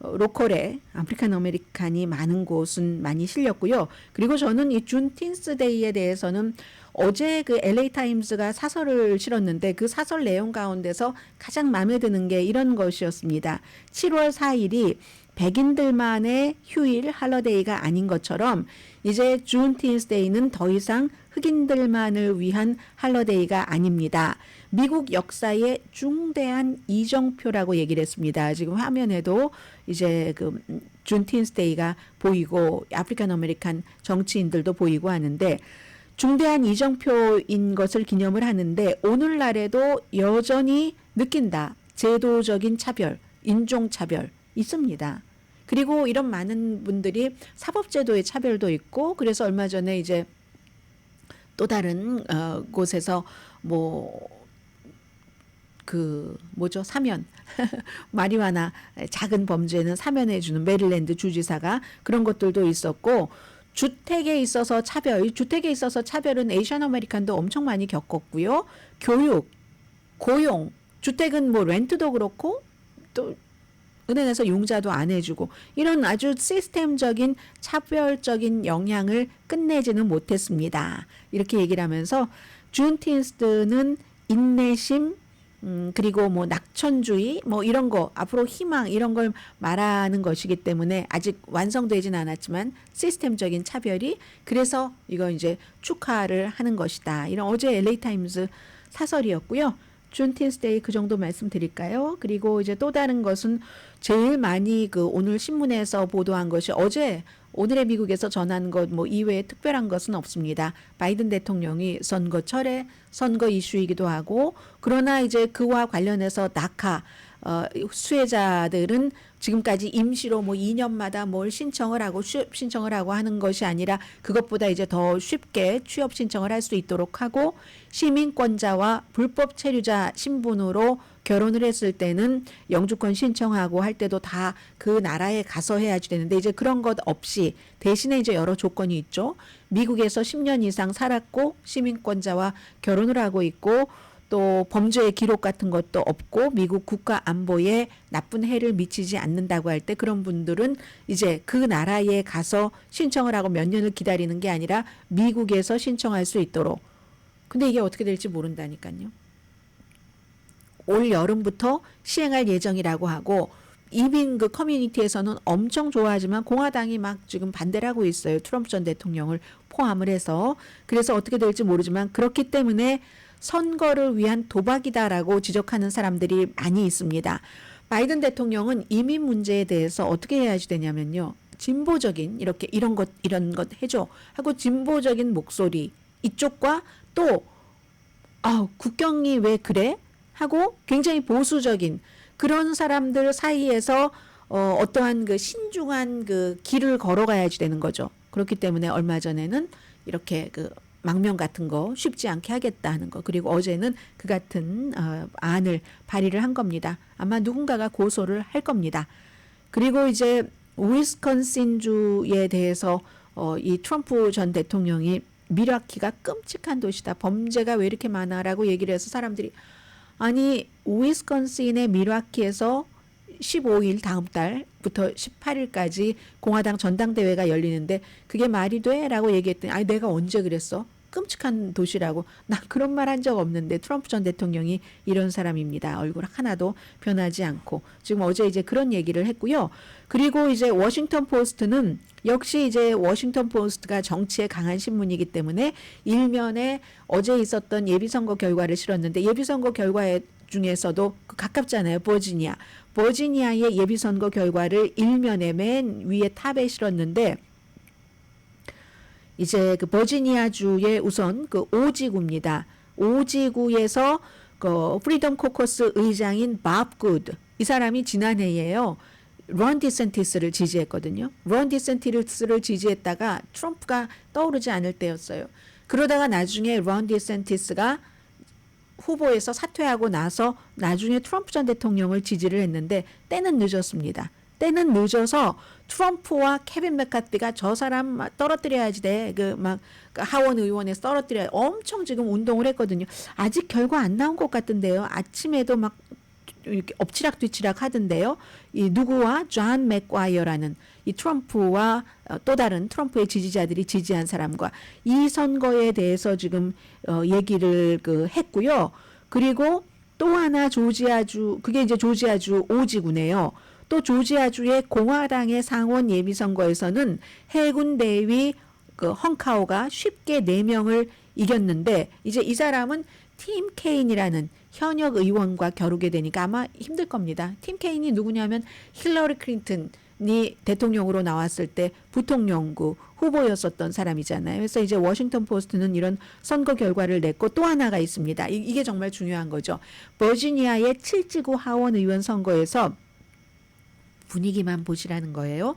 로컬에 아프리칸 아메리칸이 많은 곳은 많이 실렸고요. 그리고 저는 이 준틴스 데이에 대해서는 어제 그 LA 타임스가 사설을 실었는데 그 사설 내용 가운데서 가장 마음에 드는 게 이런 것이었습니다. 7월 4일이 백인들만의 휴일 할러데이가 아닌 것처럼 이제 준틴스 데이는 더 이상 흑인들만을 위한 할러데이가 아닙니다. 미국 역사의 중대한 이정표라고 얘기를 했습니다. 지금 화면에도 이제 그 준틴스 데이가 보이고 아프리칸 아메리칸 정치인들도 보이고 하는데, 중대한 이정표인 것을 기념을 하는데 오늘날에도 여전히 느낀다. 제도적인 차별, 인종차별 있습니다. 그리고 이런 많은 분들이 사법제도의 차별도 있고, 그래서 얼마 전에 이제 또 다른 곳에서 사면 마리화나 작은 범죄는 사면해 주는 메릴랜드 주지사가 그런 것들도 있었고, 주택에 있어서 차별은 에이션 아메리칸도 엄청 많이 겪었고요. 교육, 고용, 주택은 뭐 렌트도 그렇고 또 은행에서 융자도 안 해주고, 이런 아주 시스템적인 차별적인 영향을 끝내지는 못했습니다. 이렇게 얘기를 하면서 준틴스는 인내심, 그리고 뭐 낙천주의 뭐 이런 거, 앞으로 희망, 이런 걸 말하는 것이기 때문에 아직 완성되진 않았지만 시스템적인 차별이, 그래서 이거 이제 축하를 하는 것이다. 이런 어제 LA 타임스 사설이었고요. 준틴스 데이 그 정도 말씀드릴까요? 그리고 이제 또 다른 것은 제일 많이 그 오늘 신문에서 보도한 것이 오늘의 미국에서 전한 것 뭐 이외에 특별한 것은 없습니다. 바이든 대통령이 선거철에 선거 이슈이기도 하고, 그러나 이제 그와 관련해서 낙하 수혜자들은 지금까지 임시로 뭐 2년마다 뭘 신청을 하고 취업 신청을 하고 하는 것이 아니라 그것보다 이제 더 쉽게 취업 신청을 할 수 있도록 하고, 시민권자와 불법 체류자 신분으로 결혼을 했을 때는 영주권 신청하고 할 때도 다 그 나라에 가서 해야지 되는데, 이제 그런 것 없이 대신에 이제 여러 조건이 있죠. 미국에서 10년 이상 살았고 시민권자와 결혼을 하고 있고, 또 범죄의 기록 같은 것도 없고 미국 국가 안보에 나쁜 해를 미치지 않는다고 할 때, 그런 분들은 이제 그 나라에 가서 신청을 하고 몇 년을 기다리는 게 아니라 미국에서 신청할 수 있도록. 근데 이게 어떻게 될지 모른다니까요. 올 여름부터 시행할 예정이라고 하고, 이민 그 커뮤니티에서는 엄청 좋아하지만 공화당이 막 지금 반대를 하고 있어요. 트럼프 전 대통령을 포함을 해서. 그래서 어떻게 될지 모르지만, 그렇기 때문에 선거를 위한 도박이다라고 지적하는 사람들이 많이 있습니다. 바이든 대통령은 이민 문제에 대해서 어떻게 해야지 되냐면요. 진보적인 이런 것 해줘 하고 진보적인 목소리 이쪽과 또 국경이 왜 그래? 하고 굉장히 보수적인 그런 사람들 사이에서 어떠한 그 신중한 그 길을 걸어가야지 되는 거죠. 그렇기 때문에 얼마 전에는 이렇게 그 망명 같은 거 쉽지 않게 하겠다 하는 거, 그리고 어제는 그 같은 안을 발의를 한 겁니다. 아마 누군가가 고소를 할 겁니다. 그리고 이제 위스콘신주에 대해서 이 트럼프 전 대통령이 밀워키가 끔찍한 도시다, 범죄가 왜 이렇게 많아라고 얘기를 해서 사람들이, 아니 위스콘신의 밀워키에서 15일 다음 달부터 18일까지 공화당 전당대회가 열리는데 그게 말이 돼? 라고 얘기했더니, 아니 내가 언제 그랬어? 끔찍한 도시라고. 나 그런 말 한 적 없는데. 트럼프 전 대통령이 이런 사람입니다. 얼굴 하나도 변하지 않고. 지금 어제 이제 그런 얘기를 했고요. 그리고 이제 워싱턴 포스트는 역시 이제 워싱턴 포스트가 정치에 강한 신문이기 때문에 일면에 어제 있었던 예비선거 결과를 실었는데, 예비선거 결과 중에서도 가깝잖아요. 버지니아의 예비선거 결과를 일면에 맨 위에 탑에 실었는데, 이제 그 버지니아주의 우선 그 5지구입니다. 5지구에서 그 프리덤 코커스 의장인 밥 굿, 이 사람이 지난해에요. 론 디센티스를 지지했거든요. 론 디센티스를 지지했다가 트럼프가 떠오르지 않을 때였어요. 그러다가 나중에 론 디센티스가 후보에서 사퇴하고 나서 나중에 트럼프 전 대통령을 지지를 했는데 때는 늦었습니다. 때는 늦어서 트럼프와 케빈 맥카티가 저 사람 떨어뜨려야지 돼. 하원 의원에서 떨어뜨려야 엄청 지금 운동을 했거든요. 아직 결과 안 나온 것 같은데요. 아침에도 막 이렇게 엎치락뒤치락 하던데요. 이 누구와 존 맥과이어라는 이 트럼프와 또 다른 트럼프의 지지자들이 지지한 사람과 이 선거에 대해서 지금 얘기를 했고요. 그리고 또 하나 조지아주, 그게 이제 조지아주 오지구네요. 또 조지아주의 공화당의 상원 예비선거에서는 해군 대위 헝카오가 쉽게 4명을 이겼는데 이제 이 사람은 팀 케인이라는 현역 의원과 겨루게 되니까 아마 힘들 겁니다. 팀 케인이 누구냐면 힐러리 클린턴이 대통령으로 나왔을 때 부통령구 후보였었던 사람이잖아요. 그래서 이제 워싱턴 포스트는 이런 선거 결과를 냈고 또 하나가 있습니다. 이게 정말 중요한 거죠. 버지니아의 7지구 하원 의원 선거에서 분위기만 보시라는 거예요.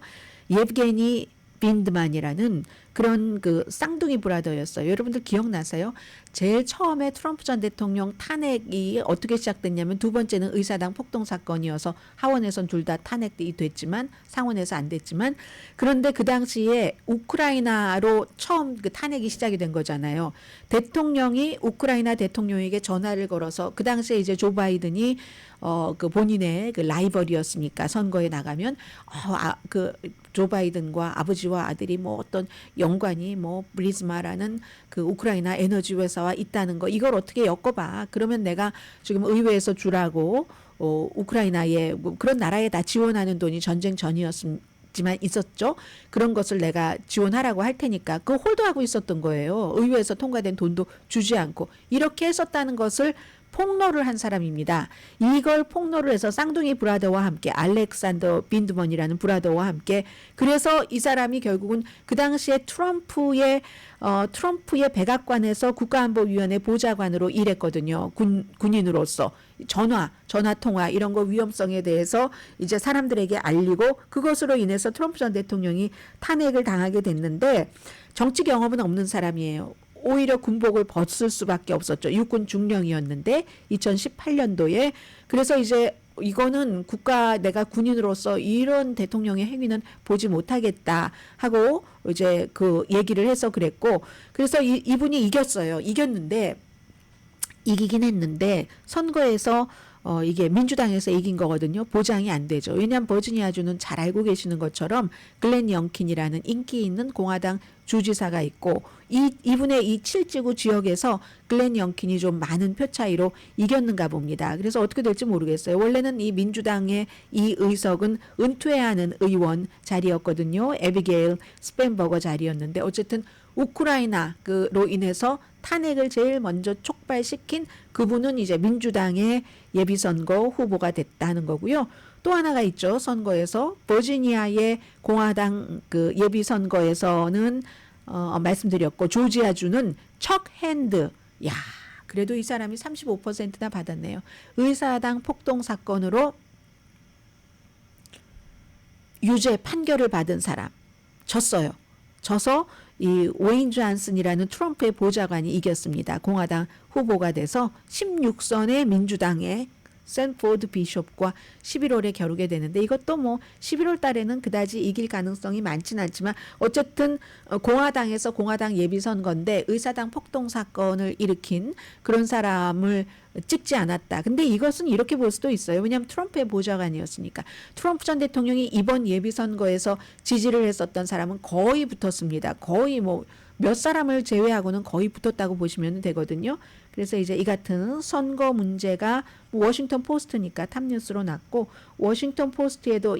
예브게니 빈드만이라는 그런 쌍둥이 브라더였어요. 여러분들 기억나세요? 제일 처음에 트럼프 전 대통령 탄핵이 어떻게 시작됐냐면 두 번째는 의사당 폭동 사건이어서 하원에선 둘 다 탄핵이 됐지만 상원에서 안 됐지만 그런데 그 당시에 우크라이나로 처음 탄핵이 시작이 된 거잖아요. 대통령이 우크라이나 대통령에게 전화를 걸어서 그 당시에 이제 조 바이든이 본인의 라이벌이었으니까 선거에 나가면 조 바이든과 아버지와 아들이 어떤 연관이 브리즈마라는 우크라이나 에너지 회사와 있다는 거 이걸 어떻게 엮어봐. 그러면 내가 지금 의회에서 주라고 우크라이나에 그런 나라에 다 지원하는 돈이 전쟁 전이었지만 있었죠. 그런 것을 내가 지원하라고 할 테니까 그거 홀드하고 있었던 거예요. 의회에서 통과된 돈도 주지 않고 이렇게 했었다는 것을 폭로를 한 사람입니다. 이걸 폭로를 해서 쌍둥이 브라더와 함께 알렉산더 빈드먼이라는 브라더와 함께 그래서 이 사람이 결국은 그 당시에 트럼프의 백악관에서 국가안보위원회 보좌관으로 일했거든요. 군인으로서 전화 통화 이런 거 위험성에 대해서 이제 사람들에게 알리고 그것으로 인해서 트럼프 전 대통령이 탄핵을 당하게 됐는데 정치 경험은 없는 사람이에요. 오히려 군복을 벗을 수밖에 없었죠. 육군 중령이었는데 2018년도에 그래서 이제 이거는 내가 군인으로서 이런 대통령의 행위는 보지 못하겠다 하고 이제 얘기를 해서 그랬고 그래서 이분이 이겼어요. 이기긴 했는데 선거에서 이게 민주당에서 이긴 거거든요. 보장이 안 되죠. 왜냐하면 버지니아주는 잘 알고 계시는 것처럼 글렌 영킨이라는 인기 있는 공화당 주지사가 있고 이분의 이 7지구 지역에서 글렌 영킨이 좀 많은 표 차이로 이겼는가 봅니다. 그래서 어떻게 될지 모르겠어요. 원래는 이 민주당의 이 의석은 은퇴해야 하는 의원 자리였거든요. 에비게일 스펜버거 자리였는데 어쨌든 우크라이나로 인해서 탄핵을 제일 먼저 촉발시킨 그분은 이제 민주당의 예비선거 후보가 됐다는 거고요. 또 하나가 있죠. 선거에서 버지니아의 공화당 예비선거에서는 말씀드렸고 조지아주는 척 핸드. 야, 그래도 이 사람이 35%나 받았네요. 의사당 폭동 사건으로 유죄 판결을 받은 사람. 졌어요. 져서 이 웨인 존슨이라는 트럼프의 보좌관이 이겼습니다. 공화당 후보가 돼서 16선의 민주당의 샌포드 비숍과 11월에 겨루게 되는데 이것도 11월 달에는 그다지 이길 가능성이 많지는 않지만 어쨌든 공화당에서 공화당 예비선거인데 의사당 폭동 사건을 일으킨 그런 사람을 찍지 않았다. 근데 이것은 이렇게 볼 수도 있어요. 왜냐하면 트럼프의 보좌관이었으니까. 트럼프 전 대통령이 이번 예비선거에서 지지를 했었던 사람은 거의 붙었습니다. 거의 몇 사람을 제외하고는 거의 붙었다고 보시면 되거든요. 그래서 이제 이 같은 선거 문제가 워싱턴 포스트니까 탑뉴스로 났고 워싱턴 포스트에도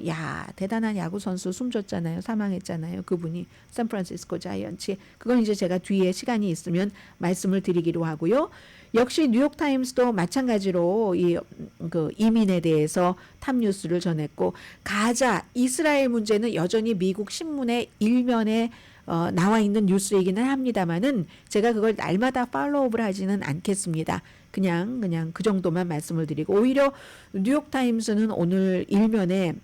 대단한 야구 선수 숨졌잖아요. 사망했잖아요. 그분이 샌프란시스코 자이언츠. 그건 이제 제가 뒤에 시간이 있으면 말씀을 드리기로 하고요. 역시 뉴욕타임스도 마찬가지로 이민에 대해서 탑뉴스를 전했고 가자 이스라엘 문제는 여전히 미국 신문의 일면에 나와 있는 뉴스이기는 합니다만은 제가 그걸 날마다 팔로우업을 하지는 않겠습니다. 그냥 그 정도만 말씀을 드리고 오히려 뉴욕타임스는 오늘 일면에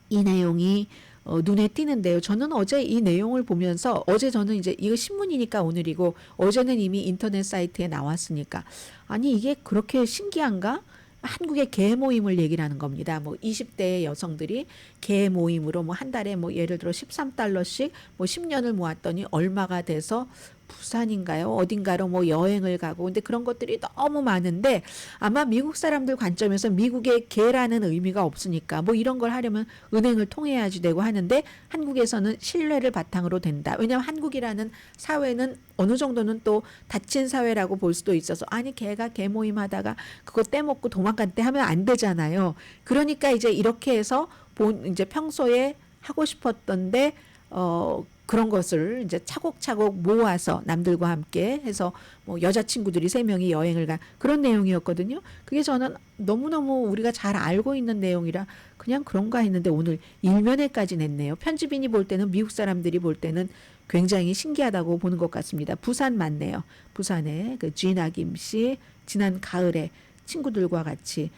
이 내용이 눈에 띄는데요. 저는 어제 이 내용을 보면서 어제 저는 이제 이거 신문이니까 오늘이고 어제는 이미 인터넷 사이트에 나왔으니까 아니 이게 그렇게 신기한가? 한국의 개 모임을 얘기를 하는 겁니다. 뭐 20대 여성들이 개 모임으로 뭐 한 달에 뭐 예를 들어 13달러씩 뭐 10년을 모았더니 얼마가 돼서 부산인가요? 어딘가로 뭐 여행을 가고 근데 그런 것들이 너무 많은데 아마 미국 사람들 관점에서 미국의 개라는 의미가 없으니까 뭐 이런 걸 하려면 은행을 통해야지 되고 하는데 한국에서는 신뢰를 바탕으로 된다. 왜냐하면 한국이라는 사회는 어느 정도는 또 닫힌 사회라고 볼 수도 있어서 아니 개가 개 모임 하다가 그거 떼먹고 도망간 때 하면 안 되잖아요. 그러니까 이제 이렇게 해서 이제 평소에 하고 싶었던데 그런 것을 이제 차곡차곡 모아서 남들과 함께 해서 뭐 여자친구들이 3명이 여행을 간 그런 내용이었거든요. 그게 저는 너무너무 우리가 잘 알고 있는 내용이라 그냥 그런가 했는데 오늘 일면에까지 냈네요. 편집인이 볼 때는 미국 사람들이 볼 때는 굉장히 신기하다고 보는 것 같습니다. 부산 맞네요. 부산에 그 지나 김 씨 지난 가을에 친구들과 같이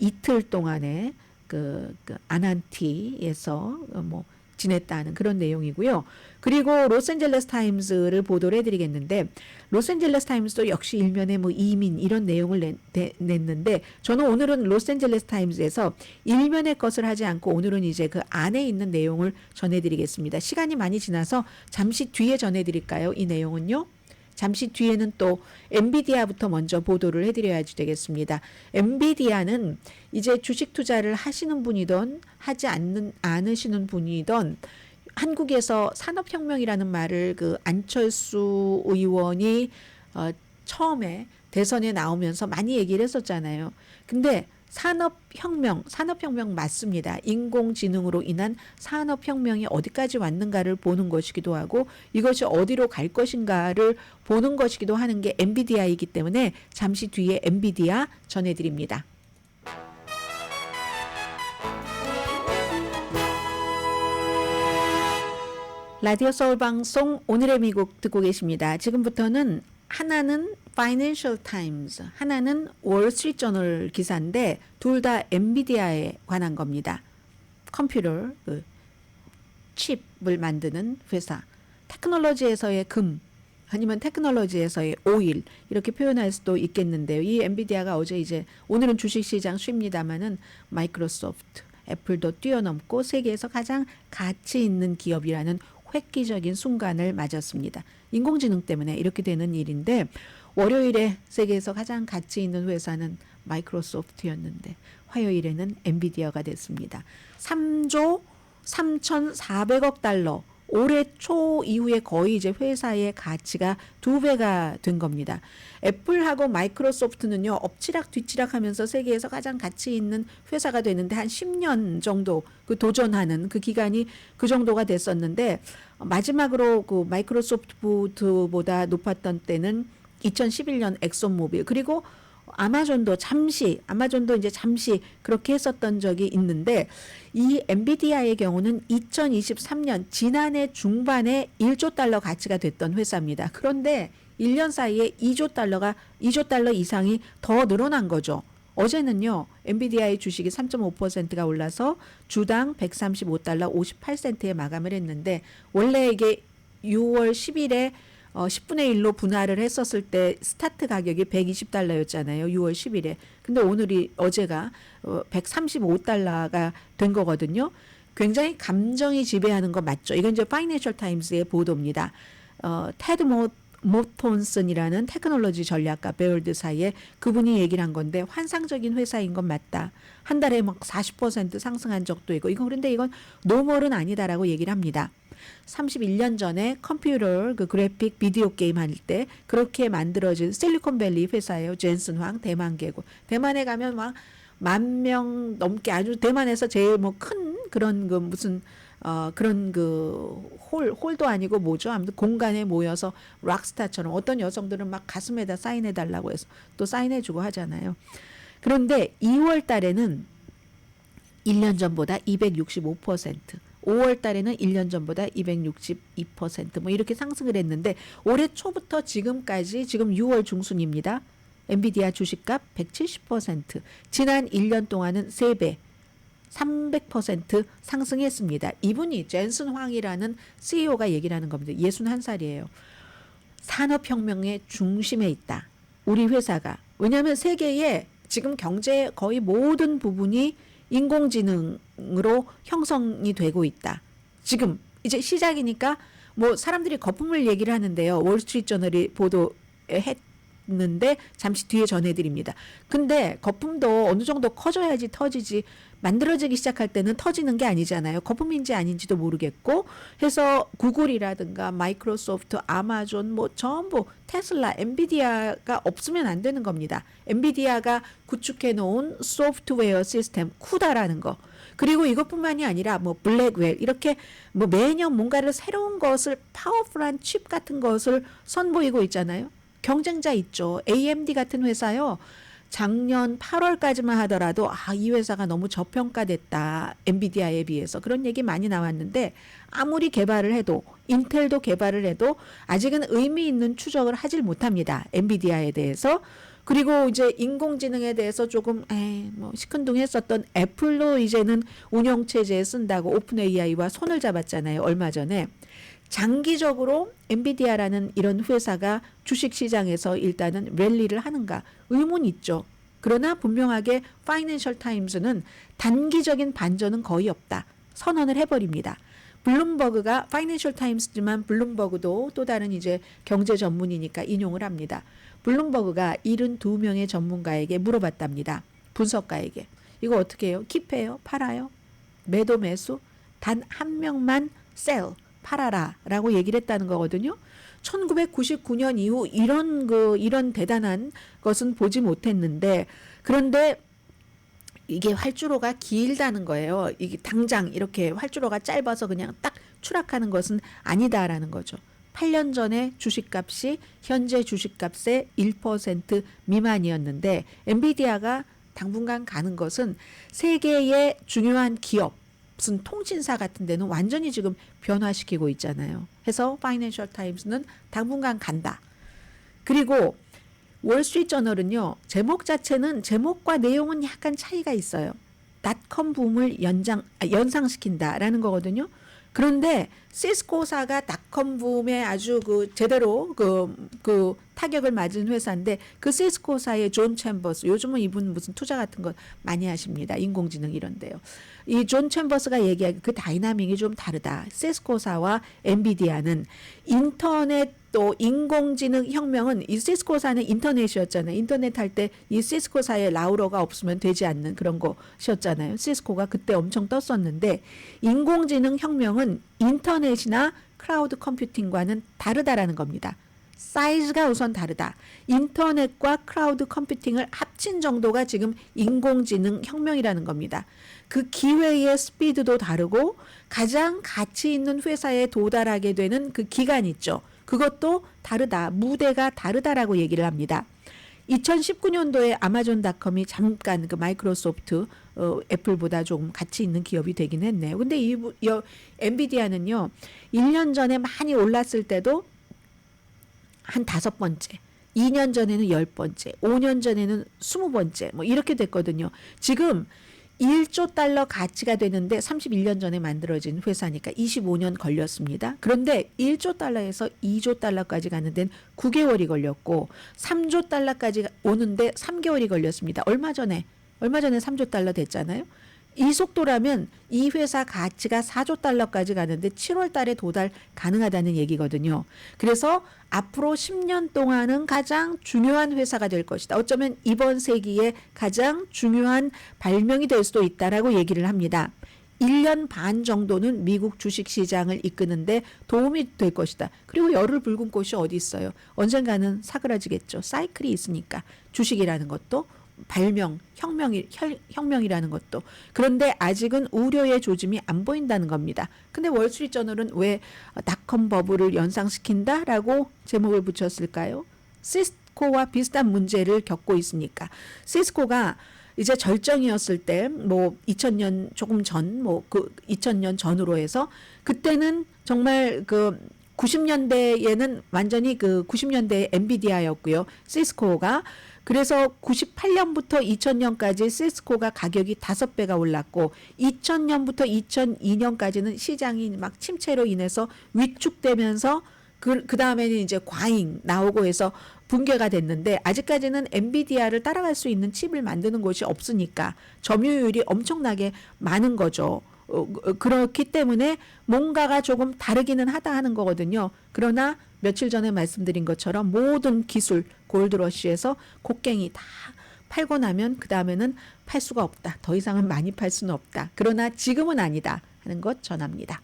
이틀 동안에 그 아난티에서 뭐 지냈다는 그런 내용이고요. 그리고 로스앤젤레스 타임스를 보도를 해드리겠는데 로스앤젤레스 타임스도 역시 일면에 뭐 이민 이런 내용을 냈는데 저는 오늘은 로스앤젤레스 타임스에서 일면의 것을 하지 않고 오늘은 이제 그 안에 있는 내용을 전해드리겠습니다. 시간이 많이 지나서 잠시 뒤에 전해드릴까요? 이 내용은요. 잠시 뒤에는 또 엔비디아부터 먼저 보도를 해드려야지 되겠습니다. 엔비디아는 이제 주식 투자를 하시는 분이든 하지 않으시는 분이든 한국에서 산업혁명이라는 말을 그 안철수 의원이 처음에 대선에 나오면서 많이 얘기를 했었잖아요. 근데 산업혁명 맞습니다. 인공지능으로 인한 산업혁명이 어디까지 왔는가를 보는 것이기도 하고 이것이 어디로 갈 것인가를 보는 것이기도 하는 게 엔비디아이기 때문에 잠시 뒤에 엔비디아 전해드립니다. 라디오 서울 방송 오늘의 미국 듣고 계십니다. 지금부터는 하나는 파이낸셜 타임스, 하나는 월스트리트저널 기사인데 둘 다 엔비디아에 관한 겁니다. 컴퓨터, 칩을 만드는 회사, 테크놀로지에서의 금, 아니면 테크놀로지에서의 오일 이렇게 표현할 수도 있겠는데요. 이 엔비디아가 어제 이제 오늘은 주식시장 쉽니다마는 마이크로소프트, 애플도 뛰어넘고 세계에서 가장 가치 있는 기업이라는 획기적인 순간을 맞았습니다. 인공지능 때문에 이렇게 되는 일인데 월요일에 세계에서 가장 가치 있는 회사는 마이크로소프트였는데 화요일에는 엔비디아가 됐습니다. 3조 3,400억 달러 올해 초 이후에 거의 이제 회사의 가치가 2배가 된 겁니다. 애플하고 마이크로소프트는요, 엎치락 뒤치락 하면서 세계에서 가장 가치 있는 회사가 되는데 한 10년 정도 그 도전하는 그 기간이 그 정도가 됐었는데 마지막으로 그 마이크로소프트보다 높았던 때는 2011년 엑손모빌 그리고 아마존도 이제 잠시 그렇게 했었던 적이 있는데 이 엔비디아의 경우는 2023년 지난해 중반에 1조 달러 가치가 됐던 회사입니다. 그런데 1년 사이에 2조 달러 이상이 더 늘어난 거죠. 어제는요. 엔비디아의 주식이 3.5%가 올라서 주당 135달러 58센트에 마감을 했는데 원래 이게 6월 10일에 10분의 1로 분할을 했었을 때 스타트 가격이 120달러였잖아요. 6월 10일에. 근데 어제가 135달러가 된 거거든요. 굉장히 감정이 지배하는 거 맞죠? 이건 이제 파이낸셜 타임스의 보도입니다. 테드 모톤슨이라는 테크놀로지 전략가 베어드 사이에 그분이 얘기를 한 건데 환상적인 회사인 건 맞다. 한 달에 막 40% 상승한 적도 있고 그런데 이건 노멀은 아니다라고 얘기를 합니다. 31년 전에 컴퓨터 그 그래픽 비디오 게임 할 때 그렇게 만들어진 실리콘밸리 회사예요. 젠슨 황 대만 개국. 대만에 가면 막 10,000명 넘게 아주 대만에서 제일 뭐 큰 그런 그 무슨 그런 그 홀도 아니고 뭐죠? 아무튼 공간에 모여서 락스타처럼 어떤 여성들은 막 가슴에다 사인해 달라고 해서 또 사인해 주고 하잖아요. 그런데 2월 달에는 1년 전보다 265%, 5월 달에는 1년 전보다 262% 뭐 이렇게 상승을 했는데 올해 초부터 지금까지 지금 6월 중순입니다. 엔비디아 주식값 170%, 지난 1년 동안은 3배. 300% 상승했습니다. 이분이 젠슨 황이라는 CEO가 얘기를 하는 겁니다. 61살이에요. 산업혁명의 중심에 있다. 우리 회사가. 왜냐하면 세계의 지금 경제의 거의 모든 부분이 인공지능으로 형성이 되고 있다. 지금 이제 시작이니까 뭐 사람들이 거품을 얘기를 하는데요. 월스트리트저널이 보도했는데 잠시 뒤에 전해드립니다. 근데 거품도 어느 정도 커져야지 터지지, 만들어지기 시작할 때는 터지는 게 아니잖아요. 거품인지 아닌지도 모르겠고 해서 구글이라든가 마이크로소프트, 아마존 뭐 전부 테슬라, 엔비디아가 없으면 안 되는 겁니다. 엔비디아가 구축해 놓은 소프트웨어 시스템 쿠다라는 거. 그리고 이것뿐만이 아니라 뭐 블랙웰 이렇게 뭐 매년 뭔가를 새로운 것을 파워풀한 칩 같은 것을 선보이고 있잖아요. 경쟁자 있죠. AMD 같은 회사요. 작년 8월까지만 하더라도 이 회사가 너무 저평가됐다. 엔비디아에 비해서. 그런 얘기 많이 나왔는데 아무리 개발을 해도 인텔도 개발을 해도 아직은 의미 있는 추적을 하질 못합니다. 엔비디아에 대해서. 그리고 이제 인공지능에 대해서 조금 뭐 시큰둥했었던 애플도 이제는 운영체제에 쓴다고 오픈 AI와 손을 잡았잖아요. 얼마 전에. 장기적으로 엔비디아라는 이런 회사가 주식시장에서 일단은 랠리를 하는가 의문이 있죠. 그러나 분명하게 파이낸셜 타임스는 단기적인 반전은 거의 없다. 선언을 해버립니다. 블룸버그가 파이낸셜 타임스지만 블룸버그도 또 다른 이제 경제 전문이니까 인용을 합니다. 블룸버그가 72명의 전문가에게 물어봤답니다. 분석가에게. 이거 어떻게 해요? 킵해요? 팔아요? 매도 매수? 단 한 명만 셀. 팔아라 라고 얘기를 했다는 거거든요. 1999년 이후 이런 대단한 것은 보지 못했는데 그런데 이게 활주로가 길다는 거예요. 이게 당장 이렇게 활주로가 짧아서 그냥 딱 추락하는 것은 아니다라는 거죠. 8년 전에 주식값이 현재 주식값의 1% 미만이었는데 엔비디아가 당분간 가는 것은 세계의 중요한 기업 무슨 통신사 같은 데는 완전히 지금 변화시키고 있잖아요. 해서 파이낸셜 타임스는 당분간 간다. 그리고 월스트리트저널은요. 제목 자체는 제목과 내용은 약간 차이가 있어요. 닷컴 붐을 연상시킨다라는 거거든요. 그런데 시스코사가 닷컴 붐에 아주 제대로 타격을 맞은 회사인데 그 시스코사의 존 챔버스 요즘은 이분 무슨 투자 같은 거 많이 하십니다. 인공지능 이런데요. 이 존 챔버스가 얘기하기 그 다이나믹이 좀 다르다. 시스코사와 엔비디아는 인터넷 또 인공지능 혁명은 이 시스코사는 인터넷이었잖아요. 인터넷 할 때 이 시스코사의 라우러가 없으면 되지 않는 그런 것이었잖아요. 시스코가 그때 엄청 떴었는데 인공지능 혁명은 인터넷이나 클라우드 컴퓨팅과는 다르다라는 겁니다. 사이즈가 우선 다르다. 인터넷과 클라우드 컴퓨팅을 합친 정도가 지금 인공지능 혁명이라는 겁니다. 그 기회의 스피드도 다르고 가장 가치 있는 회사에 도달하게 되는 그 기간 있죠. 그것도 다르다. 무대가 다르다라고 얘기를 합니다. 2019년도에 아마존닷컴이 잠깐 그 마이크로소프트 애플보다 조금 가치 있는 기업이 되긴 했네요. 근데 엔비디아는요. 1년 전에 많이 올랐을 때도 한 5번째, 2년 전에는 10번째, 5년 전에는 20번째 뭐 이렇게 됐거든요. 지금 1조 달러 가치가 되는데 31년 전에 만들어진 회사니까 25년 걸렸습니다. 그런데 1조 달러에서 2조 달러까지 가는 데는 9개월이 걸렸고 3조 달러까지 오는데 3개월이 걸렸습니다. 얼마 전에 3조 달러 됐잖아요. 이 속도라면 이 회사 가치가 4조 달러까지 가는데 7월 달에 도달 가능하다는 얘기거든요. 그래서 앞으로 10년 동안은 가장 중요한 회사가 될 것이다. 어쩌면 이번 세기에 가장 중요한 발명이 될 수도 있다라고 얘기를 합니다. 1년 반 정도는 미국 주식시장을 이끄는데 도움이 될 것이다. 그리고 열을 붉은 꽃이 어디 있어요. 언젠가는 사그라지겠죠. 사이클이 있으니까 주식이라는 것도 발명, 혁명이라는 것도. 그런데 아직은 우려의 조짐이 안 보인다는 겁니다. 근데 월스트리트저널은 왜 닷컴 버블을 연상시킨다라고 제목을 붙였을까요? 시스코와 비슷한 문제를 겪고 있으니까. 시스코가 이제 절정이었을 때 뭐 2000년 조금 전 뭐 2000년 전으로 해서 그때는 정말 90년대에는 완전히 90년대 엔비디아였고요. 시스코가 그래서 98년부터 2000년까지 시스코가 가격이 5배가 올랐고 2000년부터 2002년까지는 시장이 막 침체로 인해서 위축되면서 그 다음에는 이제 과잉 나오고 해서 붕괴가 됐는데 아직까지는 엔비디아를 따라갈 수 있는 칩을 만드는 곳이 없으니까 점유율이 엄청나게 많은 거죠. 그렇기 때문에 뭔가가 조금 다르기는 하다 하는 거거든요. 그러나 며칠 전에 말씀드린 것처럼 모든 기술 골드러시에서 곡괭이 다 팔고 나면 그 다음에는 팔 수가 없다. 더 이상은 많이 팔 수는 없다. 그러나 지금은 아니다 하는 것 전합니다.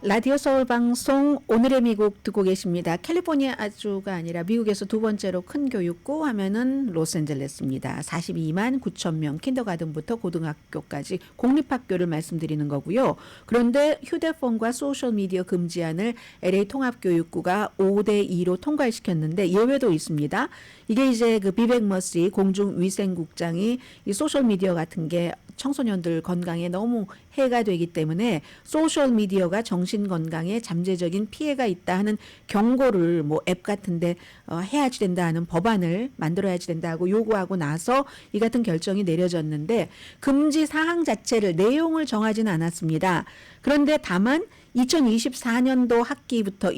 라디오 서울 방송 오늘의 미국 듣고 계십니다. 캘리포니아주가 아니라 미국에서 두 번째로 큰 교육구 하면은 로스앤젤레스입니다. 42만 9천 명 킨더가든부터 고등학교까지 공립학교를 말씀드리는 거고요. 그런데 휴대폰과 소셜미디어 금지안을 LA 통합교육구가 5대2로 통과시켰는데 예외도 있습니다. 이게 이제 그 비백 머시 공중위생국장이 이 소셜미디어 같은 게 청소년들 건강에 너무 해가 되기 때문에 소셜미디어가 정신 건강에 잠재적인 피해가 있다 하는 경고를 뭐 앱 같은데 해야지 된다 하는 법안을 만들어야지 된다 하고 요구하고 나서 이 같은 결정이 내려졌는데 금지 사항 자체를 내용을 정하지는 않았습니다. 그런데 다만 2024년 학기부터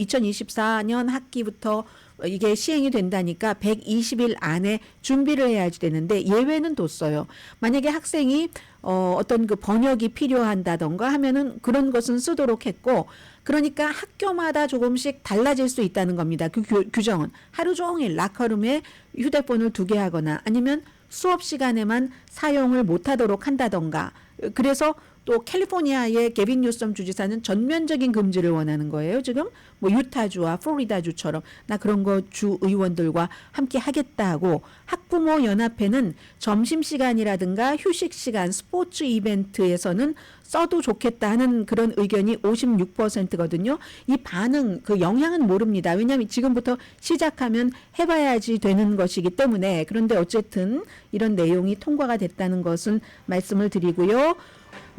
이게 시행이 된다니까 120일 안에 준비를 해야지 되는데 예외는 뒀어요. 만약에 학생이 어떤 그 번역이 필요한다던가 하면은 그런 것은 쓰도록 했고 그러니까 학교마다 조금씩 달라질 수 있다는 겁니다. 그 규정은 하루 종일 라커룸에 휴대폰을 두게 하거나 아니면 수업 시간에만 사용을 못하도록 한다던가 그래서 또 캘리포니아의 게빈 뉴섬 주지사는 전면적인 금지를 원하는 거예요. 지금 뭐 유타주와 플로리다주처럼 나 그런 거 주 의원들과 함께 하겠다고 학부모 연합회는 점심시간이라든가 휴식시간 스포츠 이벤트에서는 써도 좋겠다 하는 그런 의견이 56%거든요. 이 반응 그 영향은 모릅니다. 왜냐하면 지금부터 시작하면 해봐야지 되는 것이기 때문에 그런데 어쨌든 이런 내용이 통과가 됐다는 것은 말씀을 드리고요.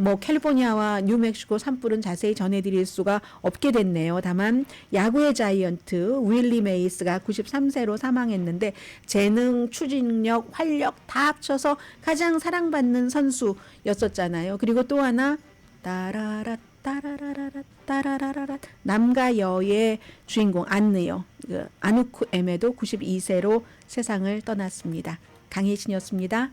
뭐 캘리포니아와 뉴멕시코 산불은 자세히 전해드릴 수가 없게 됐네요. 다만 야구의 자이언트 윌리 메이스가 93세로 사망했는데 재능, 추진력, 활력 다 합쳐서 가장 사랑받는 선수였었잖아요. 그리고 또 하나 따라라 따라라라 따라라라 남과 여의 주인공 안느요. 아누쿠 에메도 92세로 세상을 떠났습니다. 강혜신이었습니다.